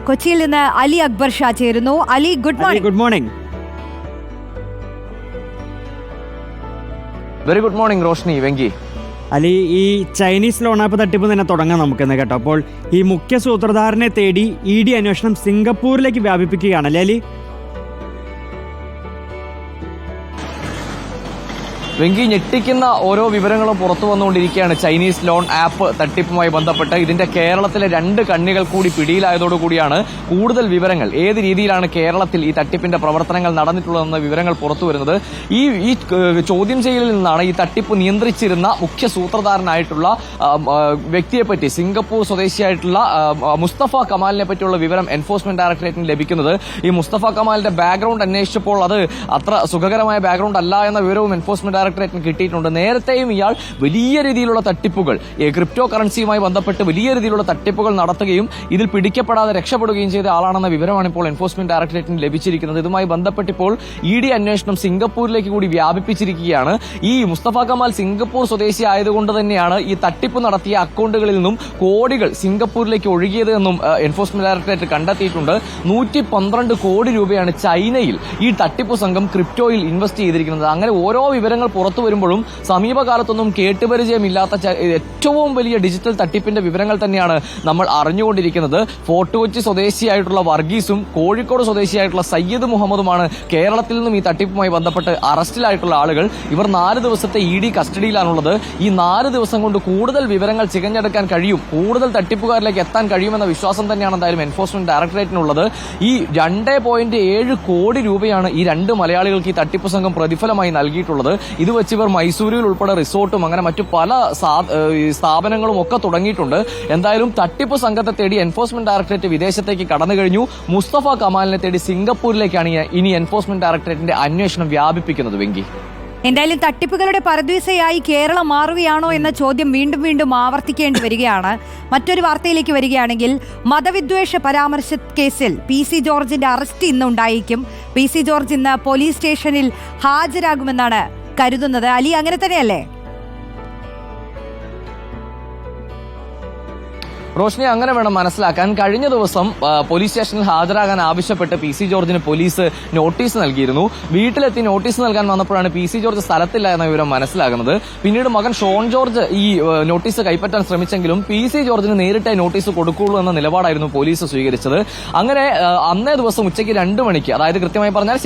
കൊച്ചിയിൽ നിന്ന് അലി അക്ബർ ഷാ ചേരുന്നു. Ali, good morning. Good morning. Very good morning Roshni, Venky. Ali, ഈ ചൈനീസ് ലോൺ ആപ്പ് തട്ടിപ്പ് തന്നെ തുടങ്ങാം നമുക്കെന്ന് കേട്ടോ. അപ്പോൾ ഈ മുഖ്യ സൂത്രധാരനെ തേടി ED അന്വേഷണം സിംഗപ്പൂരിലേക്ക് വ്യാപിപ്പിക്കുകയാണല്ലേ അലി? വെങ്കി, ഞെട്ടിക്കുന്ന ഓരോ വിവരങ്ങളും പുറത്തു വന്നുകൊണ്ടിരിക്കുകയാണ്. ചൈനീസ് ലോൺ ആപ്പ് തട്ടിപ്പുമായി ബന്ധപ്പെട്ട് ഇതിന്റെ കേരളത്തിലെ 2 കണ്ണികൾ കൂടി പിടിയിലായതോടുകൂടിയാണ് കൂടുതൽ വിവരങ്ങൾ, ഏത് രീതിയിലാണ് കേരളത്തിൽ ഈ തട്ടിപ്പിന്റെ പ്രവർത്തനങ്ങൾ നടന്നിട്ടുള്ളതെന്ന വിവരങ്ങൾ പുറത്തു വരുന്നത്. ഈ ചോദ്യം ചെയ്യലിൽ നിന്നാണ് ഈ തട്ടിപ്പ് നിയന്ത്രിച്ചിരുന്ന മുഖ്യ സൂത്രധാരനായിട്ടുള്ള വ്യക്തിയെപ്പറ്റി, സിംഗപ്പൂർ സ്വദേശിയായിട്ടുള്ള മുസ്തഫ കമാലിനെ പറ്റിയുള്ള വിവരം എൻഫോഴ്സ്മെന്റ് ഡയറക്ടറേറ്റിന് ലഭിക്കുന്നത്. ഈ മുസ്തഫ കമാലിന്റെ ബാക്ക്ഗ്രൗണ്ട് അന്വേഷിച്ചപ്പോൾ അത് അത്ര സുഖകരമായ ബാക്ക്ഗ്രൗണ്ട് അല്ല എന്ന വിവരവും എൻഫോഴ്സ്മെന്റ് ഡയറക്ടറേറ്റിന് കിട്ടിയിട്ടുണ്ട്. നേരത്തെയും ഇയാൾ വലിയ രീതിയിലുള്ള തട്ടിപ്പുകൾ, ക്രിപ്റ്റോ കറൻസിയുമായി ബന്ധപ്പെട്ട് വലിയ രീതിയിലുള്ള തട്ടിപ്പുകൾ നടത്തുകയും ഇതിൽ പിടിക്കപ്പെടാതെ രക്ഷപ്പെടുകയും ചെയ്ത ആളാണെന്ന വിവരമാണ് ഇപ്പോൾ എൻഫോഴ്സ്മെന്റ് ഡയറക്ടറേറ്റിന് ലഭിച്ചിരിക്കുന്നത്. ഇതുമായി ബന്ധപ്പെട്ടിപ്പോൾ ED അന്വേഷണം സിംഗപ്പൂരിലേക്ക് കൂടി വ്യാപിപ്പിച്ചിരിക്കുകയാണ്. ഈ മുസ്തഫ കമാൽ സിംഗപ്പൂർ സ്വദേശി ആയതുകൊണ്ട് തന്നെയാണ് ഈ തട്ടിപ്പ് നടത്തിയ അക്കൗണ്ടുകളിൽ നിന്നും കോടികൾ സിംഗപ്പൂരിലേക്ക് ഒഴുകിയത് എന്നും എൻഫോഴ്സ്മെന്റ് ഡയറക്ടറേറ്റ് കണ്ടെത്തിയിട്ടുണ്ട്. 112 കോടി രൂപയാണ് ചൈനയിൽ ഈ തട്ടിപ്പ് സംഘം ക്രിപ്റ്റോയിൽ ഇൻവെസ്റ്റ് ചെയ്തിരിക്കുന്നത്. അങ്ങനെ ഓരോ വിവരങ്ങൾ പുറത്തു വരുമ്പോഴും സമീപകാലത്തൊന്നും കേട്ടുപരിചയമില്ലാത്ത ഏറ്റവും വലിയ ഡിജിറ്റൽ തട്ടിപ്പിന്റെ വിവരങ്ങൾ തന്നെയാണ് നമ്മൾ അറിഞ്ഞുകൊണ്ടിരിക്കുന്നത്. ഫോർട്ട് കൊച്ചി സ്വദേശിയായിട്ടുള്ള വർഗീസും കോഴിക്കോട് സ്വദേശിയായിട്ടുള്ള സയ്യിദ് മുഹമ്മദുമാണ് കേരളത്തിൽ നിന്നും ഈ തട്ടിപ്പുമായി ബന്ധപ്പെട്ട് അറസ്റ്റിലായിട്ടുള്ള ആളുകൾ. ഇവർ 4 ദിവസത്തെ ED കസ്റ്റഡിയിലാണുള്ളത്. ഈ 4 ദിവസം കൊണ്ട് കൂടുതൽ വിവരങ്ങൾ ചികഞ്ഞെടുക്കാൻ കഴിയും, കൂടുതൽ തട്ടിപ്പുകാരിലേക്ക് എത്താൻ കഴിയുമെന്ന വിശ്വാസം തന്നെയാണ് എന്തായാലും എൻഫോഴ്സ്മെന്റ് ഡയറക്ടറേറ്റിനുള്ളത്. ഈ 2.7 കോടി രൂപയാണ് ഈ 2 മലയാളികൾക്ക് ഈ തട്ടിപ്പ് സംഘം പ്രതിഫലമായി നൽകിയിട്ടുള്ളത്. ഇത് വെച്ച് ഇവർ മൈസൂരിൽ ഉൾപ്പെടെ റിസോർട്ടും അങ്ങനെ മറ്റു പല സ്ഥാപനങ്ങളും ഒക്കെ തുടങ്ങിയിട്ടുണ്ട്. എന്തായാലും തട്ടിപ്പ് സംഘത്തെ തേടി എൻഫോഴ്സ്മെന്റ് ഡയറക്ടറേറ്റ് വിദേശത്തേക്ക് കടന്നു കഴിഞ്ഞു. മുസ്തഫ കമാലിനെ തേടി സിംഗപ്പൂരിലേക്കാണ് ഇനി എൻഫോഴ്സ്മെന്റ് ഡയറക്ടറേറ്റിന്റെ അന്വേഷണം വ്യാപിപ്പിക്കുന്നത്. വെങ്കി, എന്തായാലും തട്ടിപ്പുകളുടെ പരദീസയായി കേരളം മാറുകയാണോ എന്ന ചോദ്യം വീണ്ടും വീണ്ടും ആവർത്തിക്കേണ്ടി വരികയാണ്. മറ്റൊരു വാർത്തയിലേക്ക് വരികയാണെങ്കിൽ, മതവിദ്വേഷ പരാമർശ കേസിൽ PC ജോർജിന്റെ അറസ്റ്റ് ഇന്ന് ഉണ്ടായിരിക്കും. PC ജോർജ് ഇന്ന് പോലീസ് സ്റ്റേഷനിൽ ഹാജരാകുമെന്നാണ് കരുതുന്നത്. അലി, അങ്ങനെ തന്നെയല്ലേ? റോഷ്നി, അങ്ങനെ വേണം മനസ്സിലാക്കാൻ. കഴിഞ്ഞ ദിവസം പോലീസ് സ്റ്റേഷനിൽ ഹാജരാകാൻ ആവശ്യപ്പെട്ട് PC ജോർജിന് പോലീസ് നോട്ടീസ് നൽകിയിരുന്നു. വീട്ടിലെത്തി നോട്ടീസ് നൽകാൻ വന്നപ്പോഴാണ് PC ജോർജ് സ്ഥലത്തില്ല എന്ന വിവരം മനസ്സിലാകുന്നത്. പിന്നീട് മകൻ ഷോൺ ജോർജ് ഈ നോട്ടീസ് കൈപ്പറ്റാൻ ശ്രമിച്ചെങ്കിലും PC ജോർജിന് നേരിട്ടേ നോട്ടീസ് കൊടുക്കുകയുള്ളൂ എന്ന നിലപാടായിരുന്നു പോലീസ് സ്വീകരിച്ചത്. അങ്ങനെ അന്നേ ദിവസം ഉച്ചയ്ക്ക് 2 മണിക്ക്, അതായത് കൃത്യമായി പറഞ്ഞാൽ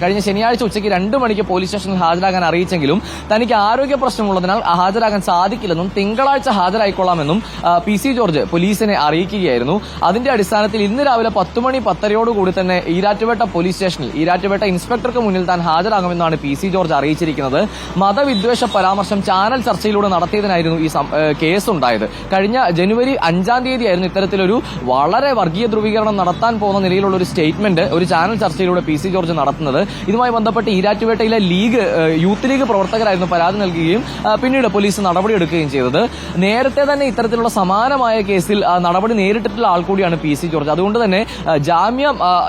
കഴിഞ്ഞ ശനിയാഴ്ച ഉച്ചയ്ക്ക് 2 മണിക്ക് പോലീസ് സ്റ്റേഷനിൽ ഹാജരാകാൻ അറിയിച്ചെങ്കിലും തനിക്ക് ആരോഗ്യ പ്രശ്നമുള്ളതിനാൽ ഹാജരാകാൻ സാധിക്കില്ലെന്നും തിങ്കളാഴ്ച ഹാജരായിക്കൊള്ളാമെന്നും PC ജോർജ് പോലീസിനെ അറിയിക്കുകയായിരുന്നു. അതിന്റെ അടിസ്ഥാനത്തിൽ ഇന്ന് രാവിലെ 10:10 തന്നെ ഈരാറ്റുപേട്ട പോലീസ് സ്റ്റേഷനിൽ ഈരാറ്റുപേട്ട ഇൻസ്പെക്ടർക്ക് മുന്നിൽ താൻ ഹാജരാകുമെന്നാണ് PC ജോർജ് അറിയിച്ചിരിക്കുന്നത്. മതവിദ്വേഷ പരാമർശം ചാനൽ ചർച്ചയിലൂടെ നടത്തിയതിനായിരുന്നു ഈ കേസുണ്ടായത്. കഴിഞ്ഞ ജനുവരി 5-ാം തീയതിയായിരുന്നു ഇത്തരത്തിലൊരു വളരെ വർഗീയ ധ്രുവീകരണം നടത്താൻ പോകുന്ന നിലയിലുള്ള ഒരു സ്റ്റേറ്റ്മെന്റ് ഒരു ചാനൽ ചർച്ചയിലൂടെ PC ജോർജ് നടത്തുന്നത്. ഇതുമായി ബന്ധപ്പെട്ട് ഈരാറ്റുപേട്ടയിലെ യൂത്ത് ലീഗ് പ്രവർത്തകരായിരുന്നു പരാതി നൽകുകയും പിന്നീട് പോലീസ് നടപടിയെടുക്കുകയും ചെയ്തത്. നേരത്തെ തന്നെ ഇത്തരത്തിലുള്ള സമാനമായ കേസിൽ നടപടി നേരിട്ടിട്ടുള്ള ആൾ കൂടിയാണ് PC ജോർജ്. അതുകൊണ്ട് തന്നെ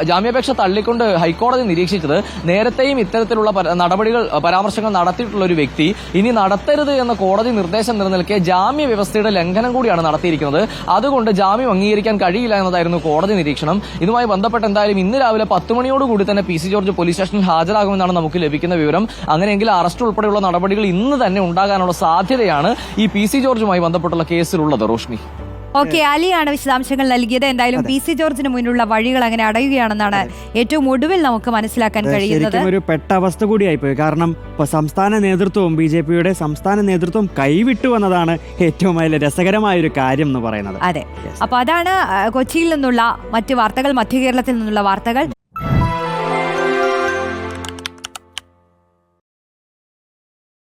ജാമ്യാപേക്ഷ തള്ളിക്കൊണ്ട് ഹൈക്കോടതി നിരീക്ഷിച്ചത് നേരത്തെയും ഇത്തരത്തിലുള്ള പരാമർശങ്ങൾ നടത്തിയിട്ടുള്ള ഒരു വ്യക്തി ഇനി നടത്തരുത് എന്ന കോടതി നിർദ്ദേശം നിലനിൽക്കെ ജാമ്യ വ്യവസ്ഥയുടെ ലംഘനം കൂടിയാണ് നടത്തിയിരിക്കുന്നത്. അതുകൊണ്ട് ജാമ്യം അംഗീകരിക്കാൻ കഴിയില്ല എന്നതായിരുന്നു കോടതി നിരീക്ഷണം. ഇതുമായി ബന്ധപ്പെട്ട് എന്തായാലും ഇന്ന് രാവിലെ 10 മണിയോടുകൂടി തന്നെ PC ജോർജ് പോലീസ് സ്റ്റേഷനിൽ ഹാജരാകുമെന്നാണ് നമുക്ക് ലഭിക്കുന്ന വിവരം. അങ്ങനെയെങ്കിൽ അറസ്റ്റ് ഉൾപ്പെടെയുള്ള നടപടികൾ ഇന്ന് തന്നെ ഉണ്ടാകാനുള്ള സാധ്യതയാണ് ഈ PC ജോർജുമായി ബന്ധപ്പെട്ടുള്ള കേസിലുള്ളത്. റോഷ്നി, ഓക്കെ, അലിയാണ് വിശദാംശങ്ങൾ നൽകിയത്. എന്തായാലും PC ജോർജിന് മുന്നിലുള്ള വഴികൾ അങ്ങനെ അടയുകയാണെന്നാണ് ഏറ്റവും ഒടുവിൽ നമുക്ക് മനസ്സിലാക്കാൻ കഴിയുന്നത്. ഒരു പെട്ട അവസ്ഥ കൂടിയായിപ്പോയി. കാരണം ഇപ്പൊ സംസ്ഥാന നേതൃത്വവും BJPയുടെ സംസ്ഥാന നേതൃത്വം കൈവിട്ടു എന്നതാണ് ഏറ്റവും വലിയ രസകരമായ ഒരു കാര്യം എന്ന് പറയുന്നത്. അതെ, അപ്പൊ അതാണ് കൊച്ചിയിൽ നിന്നുള്ള മറ്റു വാർത്തകൾ, മധ്യ കേരളത്തിൽ നിന്നുള്ള വാർത്തകൾ.